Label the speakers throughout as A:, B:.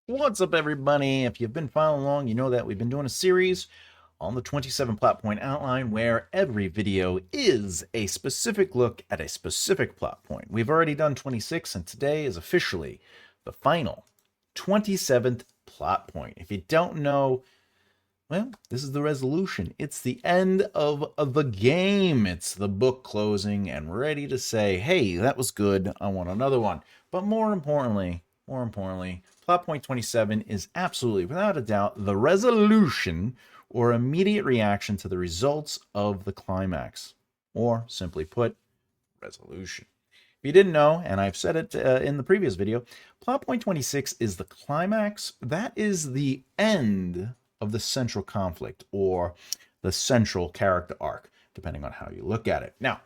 A: What's up, everybody? If you've been following along, you know that we've been doing a series on the 27 plot point outline where every video is a specific look at a specific plot point. We've already done 26, and today is officially the final 27th plot point. If you don't know, well, this is the resolution. It's the end of the game. It's the book closing and ready to say, hey, that was good. I want another one. But more importantly, plot point 27 is absolutely, without a doubt, the resolution or immediate reaction to the results of the climax. Or, simply put, resolution. If you didn't know, and I've said it in the previous video, plot point 26 is the climax. That is the end of the central conflict or the central character arc, depending on how you look at it. Now,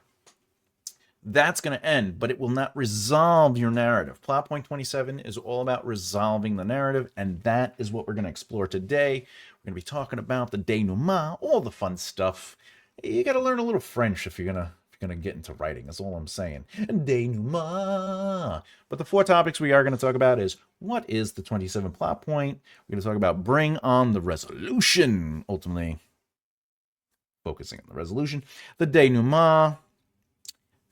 A: that's going to end, but it will not resolve your narrative. Plot point 27 is all about resolving the narrative, and that is what we're going to explore today. We're going to be talking about the denouement, all the fun stuff. You got to learn a little French if you're gonna get into writing. That's all I'm saying. Denouement. But the four topics we are going to talk about is what is the 27 plot point. We're going to talk about bring on the resolution, ultimately focusing on the resolution, the denouement,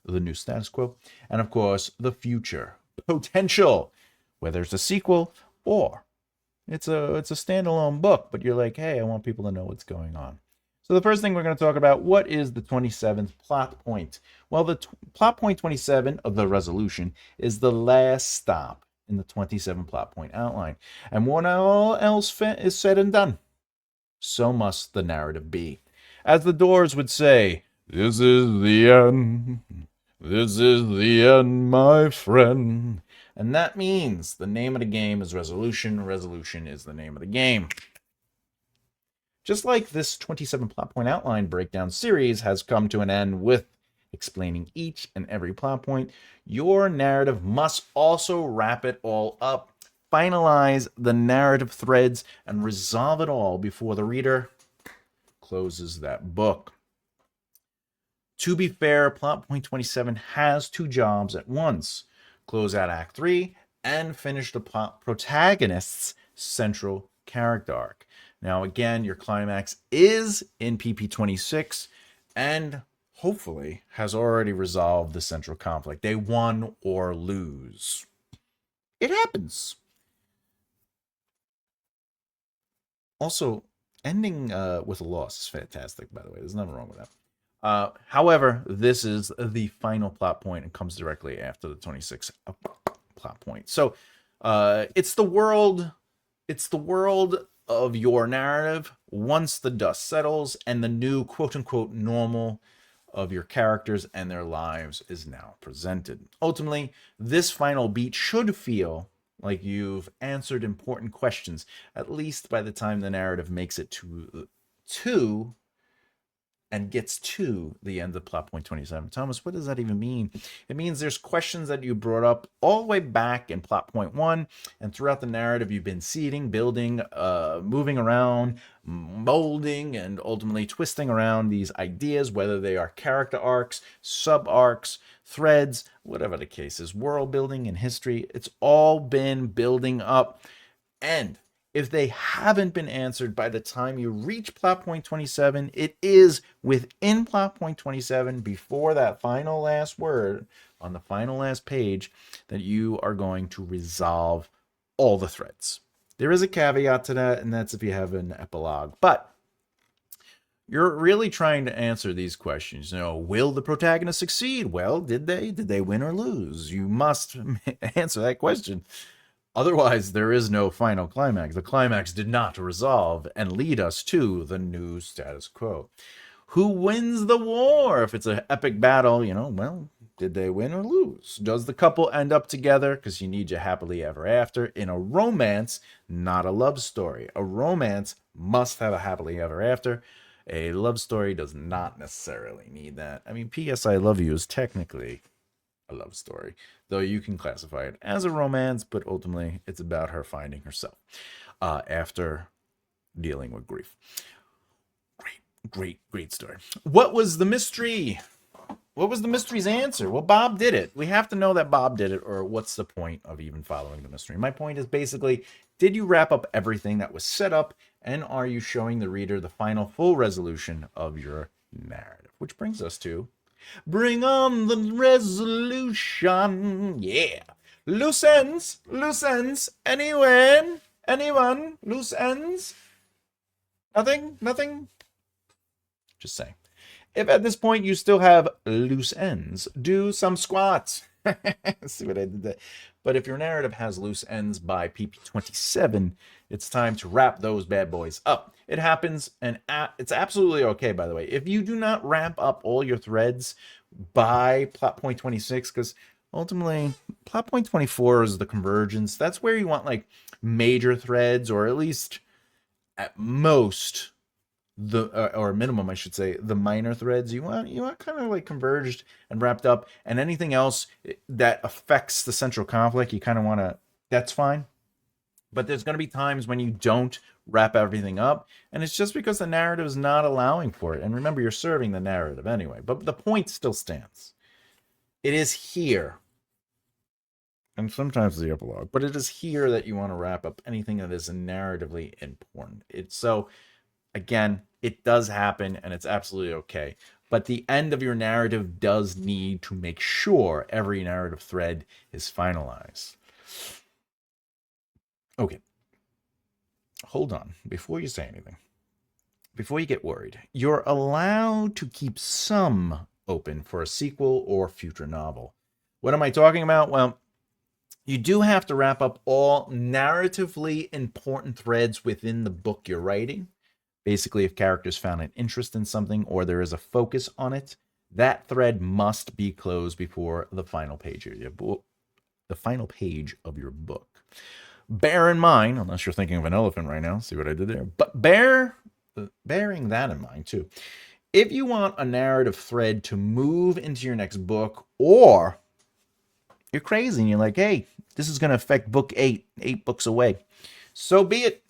A: the new status quo, and of course the future potential, whether it's a sequel or it's a standalone book, but you're like, hey, I want people to know what's going on. So the first thing we're going to talk about, what is the 27th plot point? Well, the plot point 27 of the resolution is the last stop in the 27 plot point outline. And when all else is said and done, so must the narrative be. As the Doors would say, this is the end. This is the end, my friend. And that means the name of the game is resolution. Resolution is the name of the game. Just like this 27 plot point outline breakdown series has come to an end with explaining each and every plot point, your narrative must also wrap it all up, finalize the narrative threads, and resolve it all before the reader closes that book. To be fair, plot point 27 has two jobs at once: close out Act 3 and finish the protagonist's central character arc. Now, again, your climax is in PP 26 and hopefully has already resolved the central conflict. They won or lose. It happens. Also, ending with a loss is fantastic, by the way. There's nothing wrong with that. However, this is the final plot point and comes directly after the 26 plot point. So it's the world of your narrative once the dust settles and the new quote-unquote normal of your characters and their lives is now presented. Ultimately, this final beat should feel like you've answered important questions, at least by the time the narrative makes it to and gets to the end of plot point 27. Thomas, what does that even mean? It means there's questions that you brought up all the way back in plot point 1, and throughout the narrative you've been seeding, building, moving around, molding, and ultimately twisting around these ideas, whether they are character arcs, sub-arcs, threads, whatever the case is, world building and history. It's all been building up, and if they haven't been answered by the time you reach plot point 27, it is within plot point 27, before that final last word on the final last page, that you are going to resolve all the threads. There is a caveat to that, and that's if you have an epilogue. But you're really trying to answer these questions. You know, will the protagonist succeed? Well, did they? Did they win or lose? You must answer that question. Otherwise, there is no final climax. The climax did not resolve and lead us to the new status quo. Who wins the war? If it's an epic battle, you know, well, did they win or lose? Does the couple end up together? Because you need your happily ever after. In a romance, not a love story. A romance must have a happily ever after. A love story does not necessarily need that. I mean, P.S. I Love You is technically a love story, though you can classify it as a romance, but ultimately it's about her finding herself after dealing with grief. Great story. What was the mystery? What was the mystery's answer? Well, Bob did it. We have to know that Bob did it, or what's the point of even following the mystery? My point is basically, did you wrap up everything that was set up, and are you showing the reader the final full resolution of your narrative? Which brings us to bring on the resolution. Yeah. Loose ends. Loose ends. Anyone? Anyone? Loose ends? Nothing? Nothing? Just saying. If at this point you still have loose ends, do some squats. See what I did there? But if your narrative has loose ends by PP 27, it's time to wrap those bad boys up. It happens, and it's absolutely okay, by the way. If you do not wrap up all your threads by plot point 26, because ultimately plot point 24 is the convergence. That's where you want like major threads, or at least at most the or minimum, I should say, the minor threads. You want kind of like converged and wrapped up, and anything else that affects the central conflict, you kind of want to. That's fine, but there's going to be times when you don't wrap everything up, and it's just because the narrative is not allowing for it. And remember, you're serving the narrative anyway, but the point still stands. It is here, and sometimes the epilogue, but it is here that you want to wrap up anything that is narratively important. It's so, again, it does happen, and it's absolutely okay. But the end of your narrative does need to make sure every narrative thread is finalized. Okay. Hold on. Before you say anything, before you get worried, you're allowed to keep some open for a sequel or future novel. What am I talking about? Well, you do have to wrap up all narratively important threads within the book you're writing. Basically, if characters found an interest in something or there is a focus on it, that thread must be closed before the final page of your book. The final page of your book. Bear in mind, unless you're thinking of an elephant right now, see what I did there? But bearing that in mind too, if you want a narrative thread to move into your next book, or you're crazy and you're like, hey, this is going to affect book 8 books away, so be it.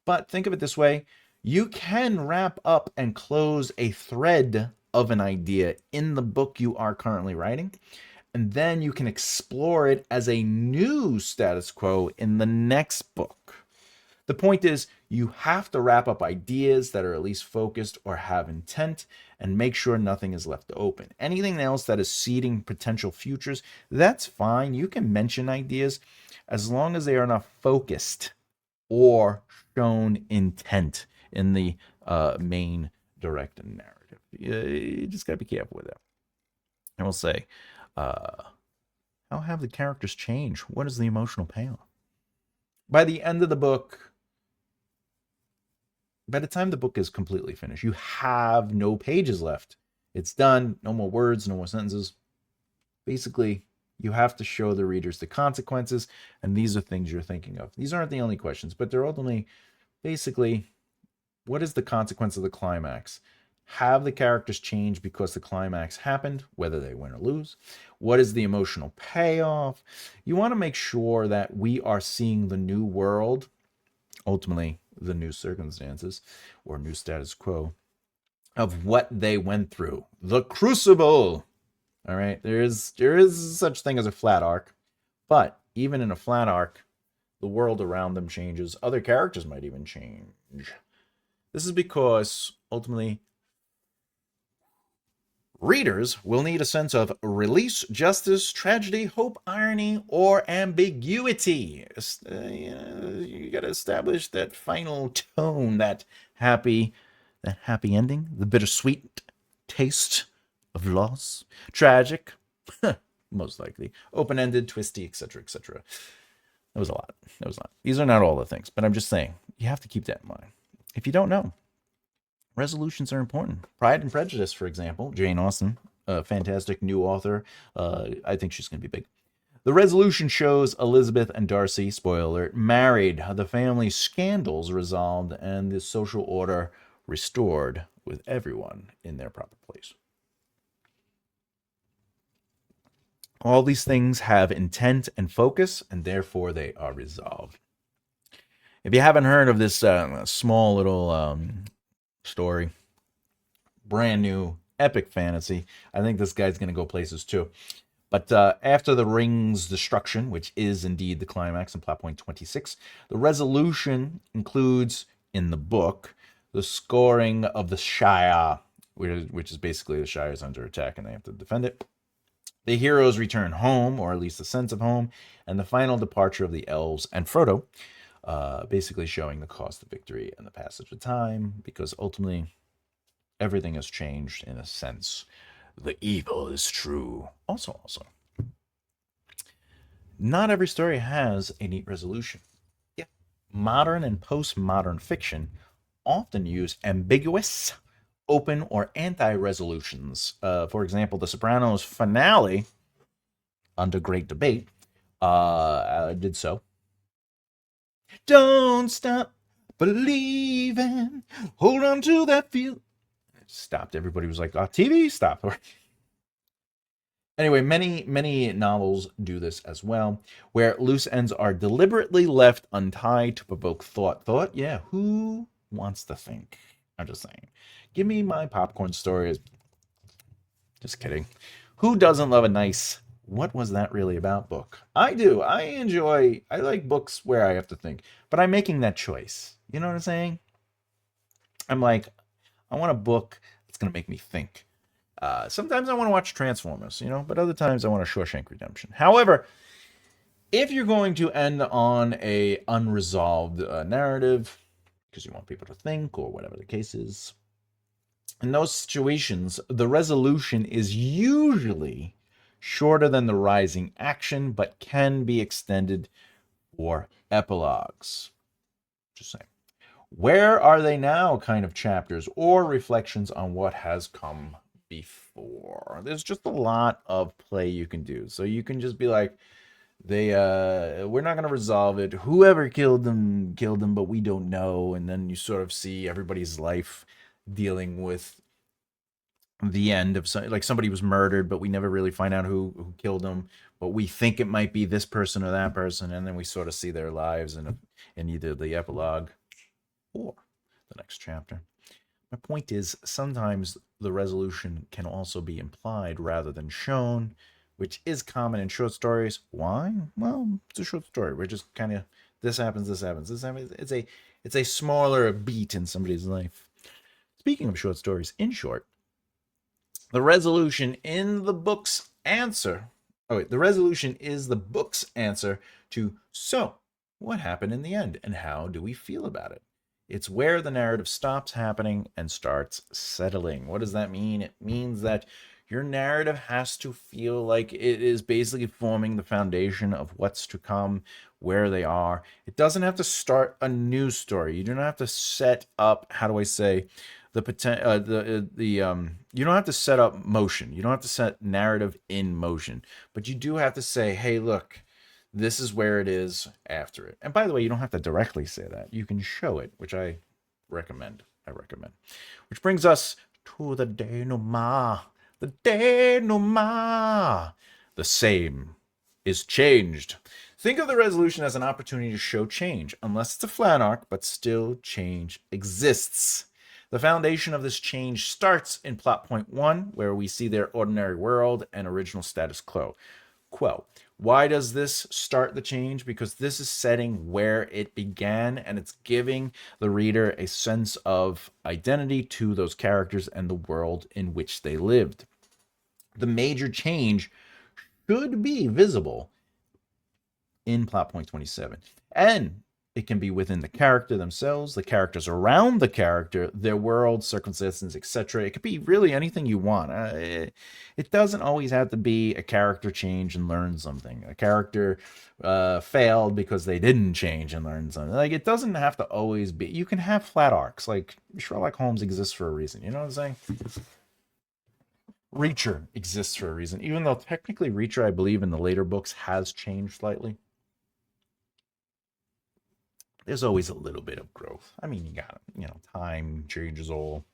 A: But think of it this way. You can wrap up and close a thread of an idea in the book you are currently writing, and then you can explore it as a new status quo in the next book. The point is, you have to wrap up ideas that are at least focused or have intent, and make sure nothing is left open. Anything else that is seeding potential futures, that's fine. You can mention ideas as long as they are not focused or shown intent in the main direct narrative. You just got to be careful with that. I will say, how have the characters changed? What is the emotional payoff? By the end of the book, by the time the book is completely finished, you have no pages left. It's done. No more words, no more sentences. Basically, you have to show the readers the consequences, and these are things you're thinking of. These aren't the only questions, but they're ultimately, basically, what is the consequence of the climax? Have the characters change because the climax happened, whether they win or lose? What is the emotional payoff? You want to make sure that we are seeing the new world, ultimately the new circumstances or new status quo of what they went through. The crucible. All right, there is such thing as a flat arc, but even in a flat arc, the world around them changes. Other characters might even change. This is because ultimately readers will need a sense of release, justice, tragedy, hope, irony, or ambiguity. You got to establish that final tone, that happy ending, the bittersweet taste of loss, tragic, most likely, open-ended, twisty, etc., etc. That was a lot. These are not all the things, but I'm just saying, you have to keep that in mind. If you don't know, resolutions are important. Pride and Prejudice, for example, Jane Austen, a fantastic new author. I think she's going to be big. The resolution shows Elizabeth and Darcy, spoiler alert, married, the family scandals resolved, and the social order restored with everyone in their proper place. All these things have intent and focus, and therefore they are resolved. If you haven't heard of this small little story, brand new, epic fantasy. I think this guy's going to go places too. But after the ring's destruction, which is indeed the climax in plot point 26, the resolution includes, in the book, the scoring of the Shire, which is basically the Shire's under attack and they have to defend it. The heroes return home, or at least a sense of home, and the final departure of the elves and Frodo, basically showing the cost of victory and the passage of time, because ultimately everything has changed in a sense. The evil is true. Also, not every story has a neat resolution. Yeah. Modern and postmodern fiction often use ambiguous, open, or anti-resolutions. For example, The Sopranos finale, under great debate, did so. Don't stop believing. Hold on to that feel. It stopped. Everybody was like, TV, stop. Anyway, many novels do this as well, where loose ends are deliberately left untied to provoke thought. Yeah, who wants to think? I'm just saying. Give me my popcorn stories. Just kidding. Who doesn't love a nice "what was that really about" book? I do. I like books where I have to think, but I'm making that choice. You know what I'm saying? I'm like, I want a book that's going to make me think. Sometimes I want to watch Transformers, but other times I want a Shawshank Redemption. However, if you're going to end on a unresolved narrative, because you want people to think or whatever the case is, in those situations, the resolution is usually shorter than the rising action, but can be extended for epilogues. Just saying. Where are they now kind of chapters or reflections on what has come before. There's just a lot of play you can do. So you can just be like, we're not going to resolve it. Whoever killed them, but we don't know. And then you sort of see everybody's life dealing with the end of somebody was murdered, but we never really find out who killed them. But we think it might be this person or that person, and then we sort of see their lives in either the epilogue or the next chapter. My point is, sometimes the resolution can also be implied rather than shown, which is common in short stories. Why? Well, it's a short story. We're just kind of, this happens. It's a smaller beat in somebody's life. Speaking of short stories, in short, the resolution in the book's answer. The resolution is the book's answer to, so what happened in the end and how do we feel about it? It's where the narrative stops happening and starts settling. What does that mean? It means that your narrative has to feel like it is basically forming the foundation of what's to come, where they are. It doesn't have to start a new story. You do not have to set up, how do I say, you don't have to set up motion. You don't have to set narrative in motion, but you do have to say, hey, look, this is where it is after it. And by the way, you don't have to directly say that. You can show it, which I recommend. Which brings us to the denouement. The denouement. The same is changed. Think of the resolution as an opportunity to show change, unless it's a flat arc, but still change exists. The foundation of this change starts in plot point 1, where we see their ordinary world and original status quo. Why does this start the change? Because this is setting where it began, and it's giving the reader a sense of identity to those characters and the world in which they lived. The major change should be visible in plot point 27. And it can be within the character themselves, the characters around the character, their world, circumstances, etc. It could be really anything you want. It doesn't always have to be a character change and learn something. A character failed because they didn't change and learn something. Like, it doesn't have to always be. You can have flat arcs. Like, Sherlock Holmes exists for a reason. You know what I'm saying? Reacher exists for a reason. Even though technically Reacher, I believe, in the later books has changed slightly. There's always a little bit of growth. I mean, you got, time changes all.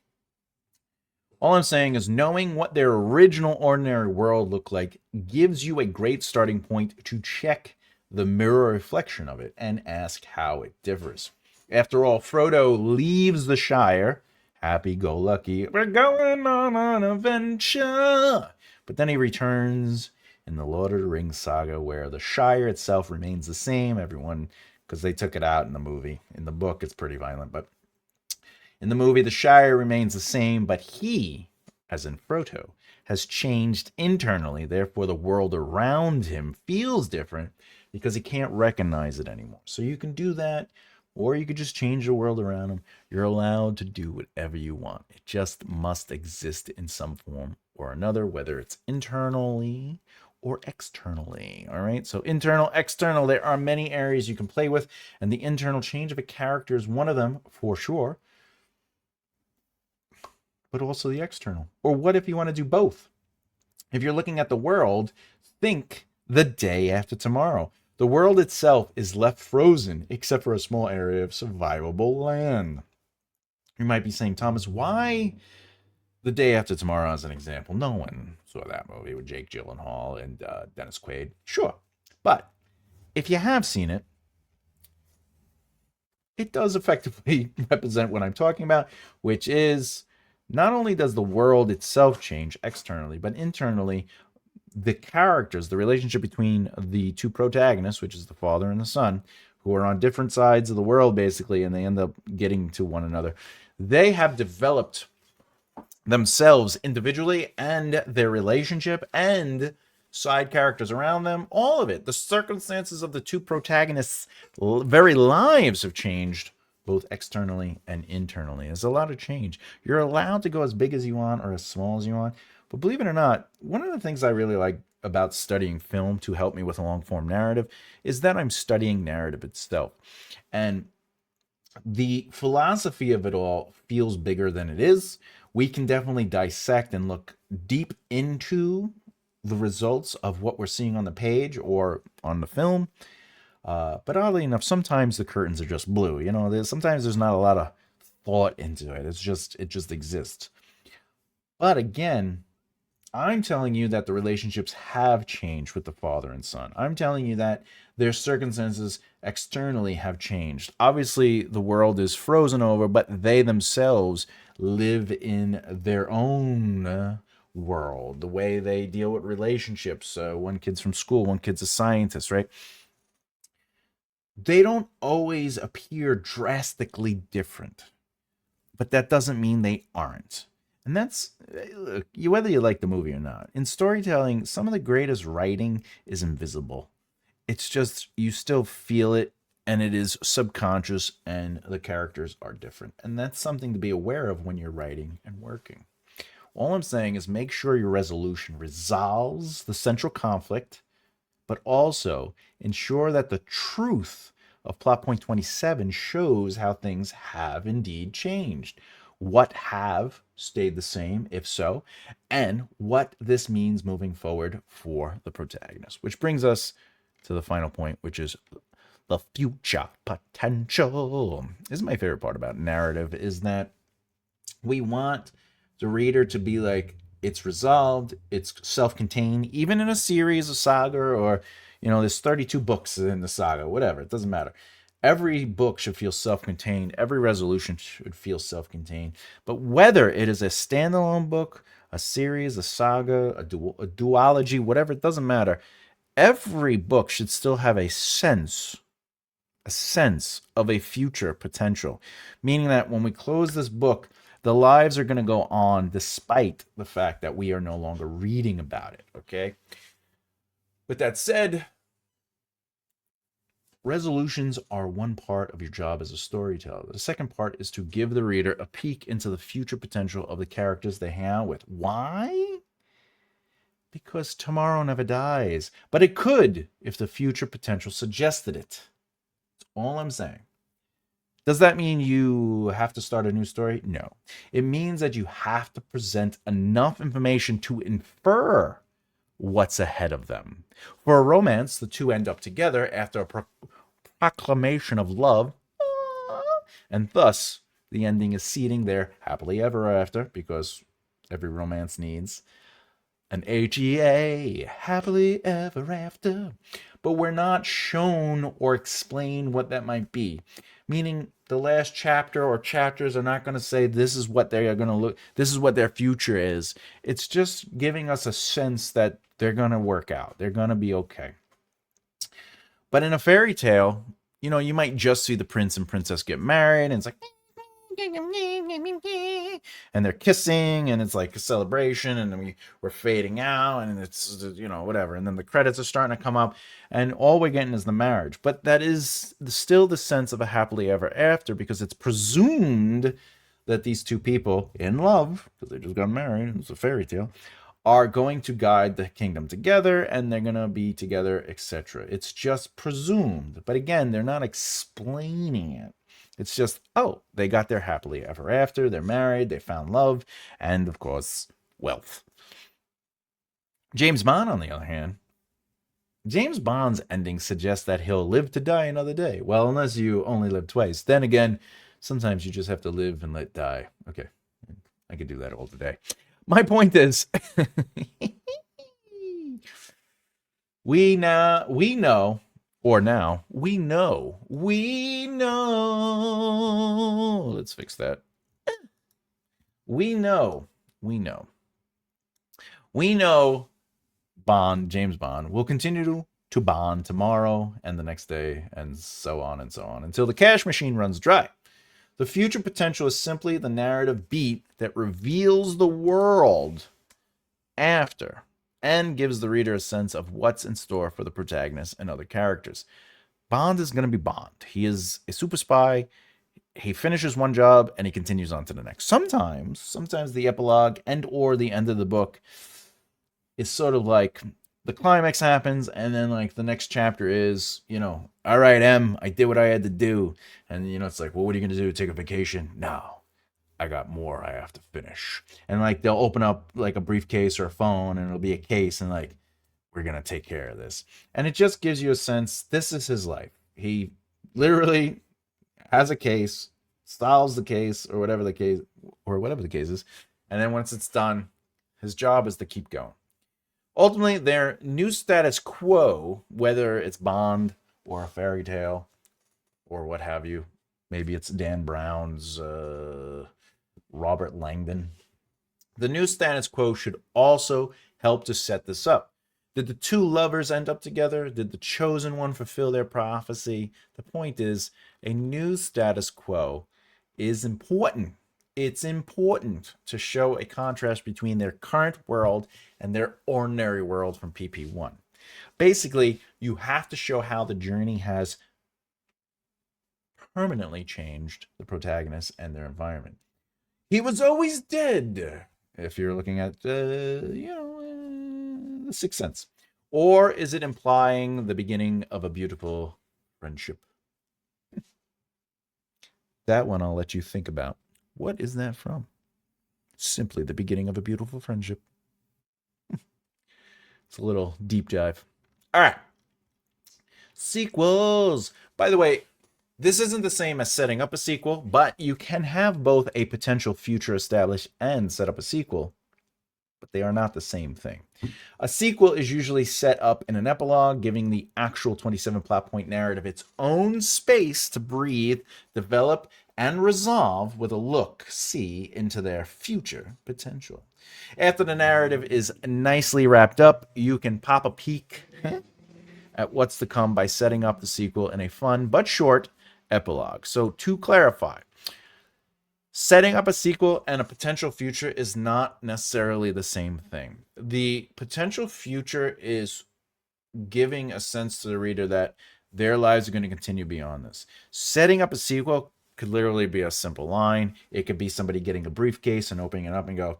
A: All I'm saying is knowing what their original ordinary world looked like gives you a great starting point to check the mirror reflection of it and ask how it differs. After all, Frodo leaves the Shire, happy-go-lucky, we're going on an adventure. But then he returns in the Lord of the Rings saga, where the Shire itself remains the same. Everyone, because they took it out in the movie. In the book, it's pretty violent, but in the movie, the Shire remains the same, but he, as in Frodo, has changed internally. Therefore, the world around him feels different because he can't recognize it anymore. So you can do that, or you could just change the world around him. You're allowed to do whatever you want. It just must exist in some form or another, whether it's internally or externally. All right. So internal, external, there are many areas you can play with, and the internal change of a character is one of them for sure, but also the external. Or what if you want to do both? If you're looking at the world, think the day after tomorrow. The world itself is left frozen except for a small area of survivable land. You might be saying, Thomas, why the day after tomorrow as an example? No one saw that movie with Jake Gyllenhaal and Dennis Quaid. Sure. But if you have seen it, it does effectively represent what I'm talking about, which is not only does the world itself change externally, but internally, the characters, the relationship between the two protagonists, which is the father and the son, who are on different sides of the world, basically, and they end up getting to one another. They have developed themselves individually and their relationship and side characters around them, all of it. The circumstances of the two protagonists' very lives have changed, both externally and internally. There's a lot of change. You're allowed to go as big as you want or as small as you want. But believe it or not, one of the things I really like about studying film to help me with a long form narrative is that I'm studying narrative itself. And the philosophy of it all feels bigger than it is. We can definitely dissect and look deep into the results of what we're seeing on the page or on the film. But oddly enough, sometimes the curtains are just blue. You know, sometimes there's not a lot of thought into it. It just exists. But again, I'm telling you that the relationships have changed with the father and son. I'm telling you that their circumstances externally have changed. Obviously, the world is frozen over, but they themselves live in their own world. The way they deal with relationships. One kid's from school, one kid's a scientist, right? They don't always appear drastically different, but that doesn't mean they aren't. And that's whether you like the movie or not. In storytelling, some of the greatest writing is invisible. It's just you still feel it, and it is subconscious, and the characters are different. And that's something to be aware of when you're writing and working. All I'm saying is make sure your resolution resolves the central conflict, but also ensure that the truth of plot point 27 shows how things have indeed changed. What have stayed the same, if so, and what this means moving forward for the protagonist. Which brings us to the final point, which is the future potential. This is my favorite part about narrative, is that we want the reader to be like, it's resolved, it's self-contained, even in a series, a saga, or, there's 32 books in the saga, whatever, it doesn't matter. Every book should feel self-contained. Every resolution should feel self-contained. But whether it is a standalone book, a series, a saga, a duology, whatever, it doesn't matter. Every book should still have a sense of a future potential, meaning that when we close this book, the lives are going to go on despite the fact that we are no longer reading about it, okay? With that said, resolutions are one part of your job as a storyteller. The second part is to give the reader a peek into the future potential of the characters they hang out with. Why? Because tomorrow never dies. But it could if the future potential suggested it. That's all I'm saying. Does that mean you have to start a new story? No. It means that you have to present enough information to infer what's ahead of them. For a romance, the two end up together after a proclamation of love, and thus the ending is seeding their happily ever after, because every romance needs an HEA, happily ever after. But we're not shown or explain what that might be. Meaning the last chapter or chapters are not going to say this is what they are going to look, this is what their future is. It's just giving us a sense that they're going to work out. They're going to be okay. But in a fairy tale, you might just see the prince and princess get married, and it's like, and they're kissing, and it's like a celebration, and then we're fading out, and it's whatever, and then the credits are starting to come up, and all we're getting is the marriage. But that is still the sense of a happily ever after, because it's presumed that these two people in love, because they just got married, and it's a fairy tale, are going to guide the kingdom together, and they're going to be together, etc. It's just presumed. But again, they're not explaining it. It's just, oh, they got their happily ever after, they're married, they found love, and of course, wealth. James Bond, on the other hand, James Bond's ending suggests that he'll live to die another day. Well, unless you only live twice. Then again, sometimes you just have to live and let die. Okay, I could do that all day. My point is, we know, let's fix that. We know James Bond will continue to bond tomorrow and the next day, and so on until the cash machine runs dry. The future potential is simply the narrative beat that reveals the world after and gives the reader a sense of what's in store for the protagonist and other characters. Bond is going to be Bond. He is a super spy. He finishes one job and he continues on to the next. Sometimes the epilogue and or the end of the book is sort of like the climax happens, and then like the next chapter is, all right, M, I did what I had to do. And it's like, well, what are you going to do? Take a vacation? No, I got more I have to finish. And like they'll open up like a briefcase or a phone, and it'll be a case, and like, we're going to take care of this. And it just gives you a sense this is his life. He literally has a case, solves the case, or whatever the case is. And then once it's done, his job is to keep going. Ultimately, their new status quo, whether it's Bond or a fairy tale or what have you, maybe it's Dan Brown's Robert Langdon, the new status quo should also help to set this up. Did the two lovers end up together? Did the chosen one fulfill their prophecy? The point is, a new status quo is important. It's important to show a contrast between their current world and their ordinary world from PP1. Basically, you have to show how the journey has permanently changed the protagonist and their environment. He was always dead, if you're looking at, The Sixth Sense. Or is it implying the beginning of a beautiful friendship? That one I'll let you think about. What is that from? Simply the beginning of a beautiful friendship. It's a little deep dive. All right. Sequels. By the way, this isn't the same as setting up a sequel, but you can have both a potential future established and set up a sequel, but they are not the same thing. A sequel is usually set up in an epilogue, giving the actual 27 plot point narrative its own space to breathe, develop, and resolve with a look-see into their future potential. After the narrative is nicely wrapped up, you can pop a peek at what's to come by setting up the sequel in a fun but short epilogue. So to clarify, setting up a sequel and a potential future is not necessarily the same thing. The potential future is giving a sense to the reader that their lives are going to continue beyond this. Setting up a sequel could literally be a simple line. It could be somebody getting a briefcase and opening it up and go,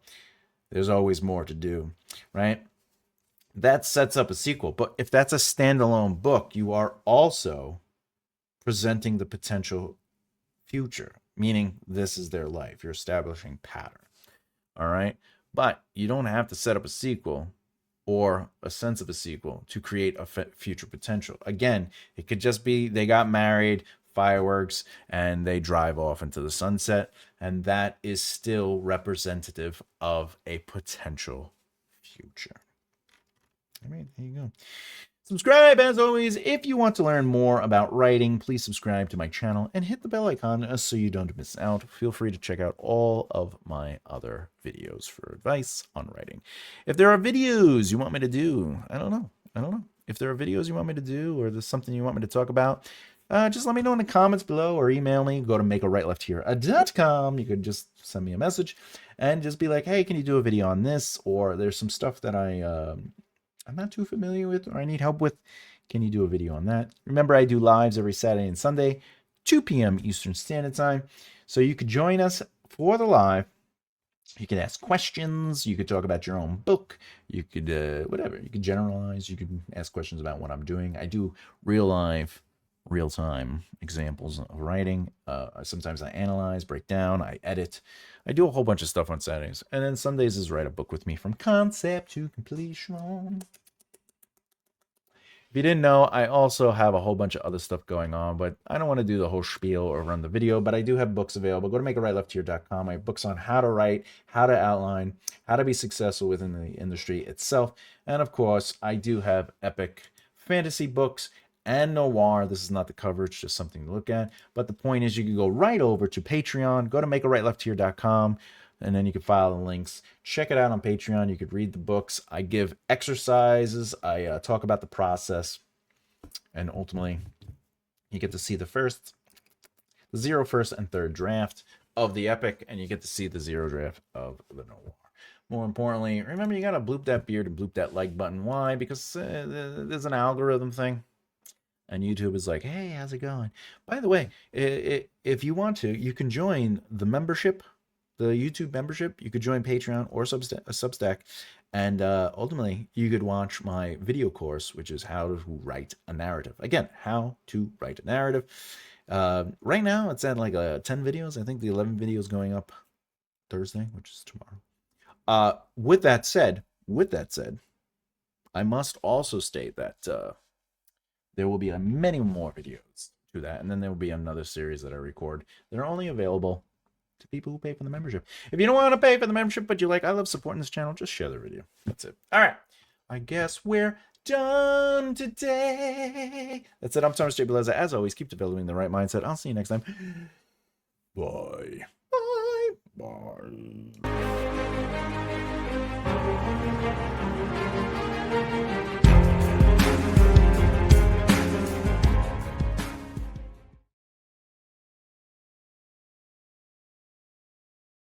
A: there's always more to do, right? That sets up a sequel. But if that's a standalone book, you are also presenting the potential future, meaning this is their life. You're establishing pattern. All right. But you don't have to set up a sequel or a sense of a sequel to create a future potential. Again, it could just be they got married, fireworks, and they drive off into the sunset. And that is still representative of a potential future. All right, there you go. Subscribe, as always. If you want to learn more about writing, please subscribe to my channel and hit the bell icon so you don't miss out. Feel free to check out all of my other videos for advice on writing. If there are videos you want me to do, I don't know. If there are videos you want me to do or there's something you want me to talk about, just let me know in the comments below or email me. Go to makeawritelefthere.com. You could just send me a message and just be like, hey, can you do a video on this? Or there's some stuff that I'm not too familiar with or I need help with. Can you do a video on that? Remember, I do lives every Saturday and Sunday, 2 p.m. Eastern Standard Time. So you could join us for the live. You could ask questions. You could talk about your own book. You could, whatever. You could generalize. You could ask questions about what I'm doing. I do real-time examples of writing. Sometimes I analyze, break down, I edit. I do a whole bunch of stuff on Saturdays. And then Sundays is write a book with me from concept to completion. If you didn't know, I also have a whole bunch of other stuff going on, but I don't want to do the whole spiel or run the video, but I do have books available. Go to makeawritelefthere.com. I have books on how to write, how to outline, how to be successful within the industry itself. And of course, I do have epic fantasy books and noir. This is not the cover, it's just something to look at. But the point is, you can go right over to Patreon, go to makeawritelefthere.com, and then you can file the links. Check it out on Patreon. You could read the books. I give exercises. I talk about the process. And ultimately, you get to see the zero, first, and third draft of the epic, and you get to see the zero draft of the noir. More importantly, remember, you got to bloop that beard and bloop that like button. Why? Because there's an algorithm thing. And YouTube is like, hey, how's it going? By the way, if you want to, you can join the membership, the YouTube membership. You could join Patreon or Substack. And ultimately, you could watch my video course, which is how to write a narrative. Again, how to write a narrative. Right now, it's at like 10 videos. I think the 11 videos going up Thursday, which is tomorrow. With that said, I must also state that there will be many more videos to that, and then there will be another series that I record that are only available to people who pay for the membership. If you don't want to pay for the membership, but you're like, I love supporting this channel, just share the video. That's it. All right. I guess we're done today. That's it. I'm Thomas J. Bellezza. As always, keep developing the right mindset. I'll see you next time. Bye. Bye. Bye.